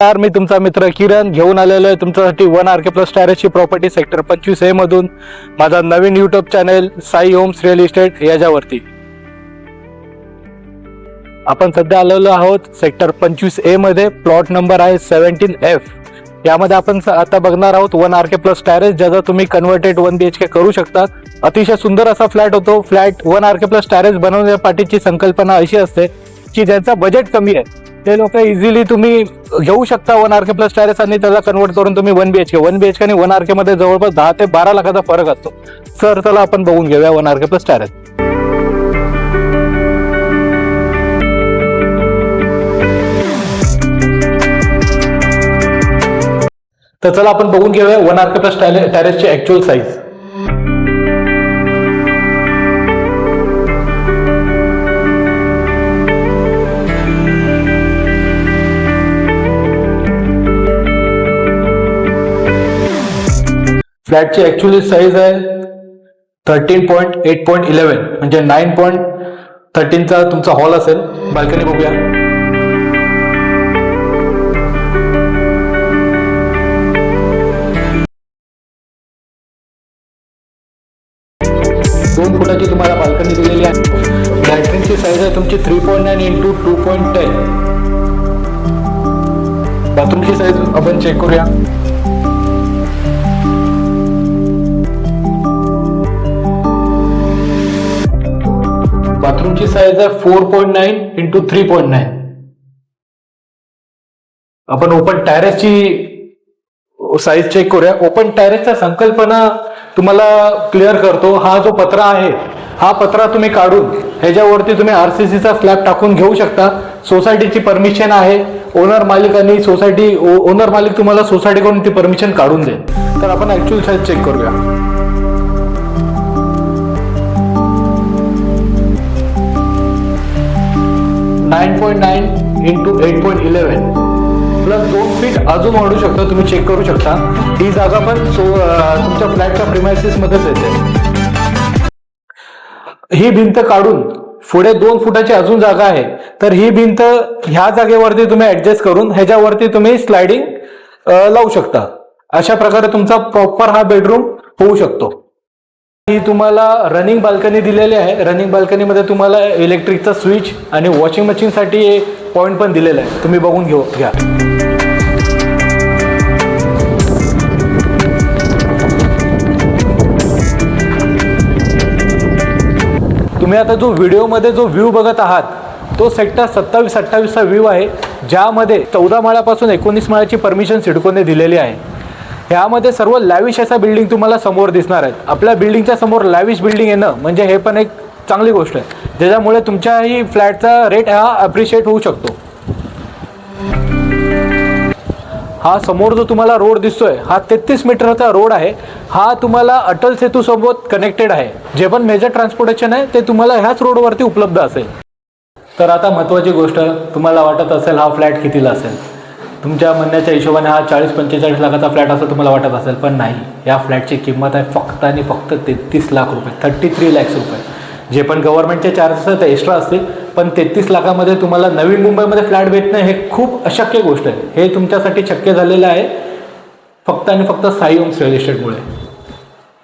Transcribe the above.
मी तुमचा मित्र किरण घेऊन आलेलो आहे तुमच्यासाठी 1 RK प्लस टॅरेसची प्रॉपर्टी सेक्टर 25A मधून माझा नवीन YouTube channel Sai homes real estate याच्यावरती आपण सध्या आलेलो आहोत सेक्टर 25A मध्ये. प्लॉट नंबर आहे 17F. यामध्ये आपण आता बघणार आहोत 1 RK प्लस टॅरेस, ज्याचा तुम्ही कन्वर्टेड 1 BHK करू शकता. अतिशय सुंदर असा फ्लॅट होतो. फ्लॅट 1 RK प्लस टॅरेस बनवण्यापाठीची संकल्पना अशी असते की ज्यांचा बजेट कमी आहे ते लोक इझिली तुम्ही घेऊ शकता 1 RK प्लस टॅरेस आणि त्याला कन्वर्ट करून तुम्ही 1 BHK आणि 1 RK मध्ये जवळपास 10 ते 12 लाखाचा फरक असतो. सर चला आपण बघून घेऊया 1 RK प्लस टॅरेस. तर चला आपण बघून घेऊया 1 RK प्लस टॅरेसची ऍक्च्युअल साईज. फ्लॅटची ऍक्च्युअली साईज आहे 13.8.11 म्हणजे 9.13चा तुमचा हॉल असेल. बाल्कनी बघूया. दोन फुटाची तुम्हाला बाल्कनी दिलेली आहे. लॅट्रिनची साईज आहे तुमची 3.9 × 2.10. बाथरूमची साईज आपण चेक करूया. बाथरूमची साईज आहे 4.9 × 3.9. आपण ओपन टॅरेसची साईज चेक करूया. ओपन टॅरेसच्या संकल्पना तुम्हाला क्लिअर करतो. हा जो पत्रा आहे हा पत्रा तुम्ही काढून ह्याच्यावरती तुम्ही RCCचा स्लॅब टाकून घेऊ शकता. सोसायटीची परमिशन आहे. ओनर मालिक तुम्हाला सोसायटीकडून ती परमिशन काढून देईल. तर आपण ऍक्च्युअल साईज चेक करूया. (9.9 × 8.11) प्लस 2 फीट अजून वाढू शकता. तुम्ही चेक करू शकता. ही जागा पण तुमच्या फ्लॅटच्या प्रिमायसिस मध्येच येते. ही भिंत काढून पुढे 2 फुटाची अजून जागा आहे. तर ही भिंत ह्या जागेवरती तुम्ही ऍडजस्ट करून ह्याच्यावरती तुम्ही स्लायडिंग लावू शकता. अशा प्रकारे तुमचा प्रॉपर हा बेडरूम होऊ शकतो. ही तुम्हाला रनिंग बाल्कनी दिलेली आहे. रनिंग बाल्कनी मध्ये तुम्हाला इलेक्ट्रिकचा स्विच आणि वॉशिंग मशीन साठी एक पॉइंट पण दिलेला आहे. तुम्ही बघून घ्या. तुम्ही आता जो व्हिडिओमध्ये जो व्ह्यू बघत आहात तो सेक्टर 27-28चा व्ह्यू आहे, ज्यामध्ये 14 माळ्यापासून 19 माळ्याची परमिशन सिडकोने दिलेली आहे. यामध्ये सर्व लॅविश असा बिल्डिंग तुम्हाला समोर दिसणार आहेत. आपल्या बिल्डिंगच्या समोर लॅविश बिल्डिंग येणं म्हणजे हे पण एक चांगली गोष्ट आहे, ज्याच्यामुळे तुमच्याही फ्लॅटचा रेट हा अप्रिशिएट होऊ शकतो. हा समोर जो तुम्हाला रोड दिसतोय हा 33 मीटरचा रोड आहे. हा तुम्हाला अटल सेतू सोबत कनेक्टेड आहे. जे पण मेजर ट्रान्सपोर्टेशन आहे ते तुम्हाला ह्याच रोडवरती उपलब्ध असेल. तर आता महत्त्वाची गोष्ट, तुम्हाला वाटत असेल हा फ्लॅट कितीला असेल. तुमच्या म्हणण्याच्या हिशोबाने हा 40-45 लाखाचा फ्लॅट असं तुम्हाला वाटत असेल, पण नाही. या फ्लॅटची किंमत आहे फक्त आणि फक्त 33 लाख रुपये, 33 lakhs रुपये. जे पण गव्हर्नमेंटचे चार्जेस आहेत ते एक्स्ट्रा असतील, पण 33 लाखामध्ये तुम्हाला नवी मुंबईमध्ये फ्लॅट भेटणं हे खूप अशक्य गोष्ट आहे. हे तुमच्यासाठी शक्य झालेलं आहे फक्त आणि फक्त साई होम्स रिअल इस्टेटमुळे.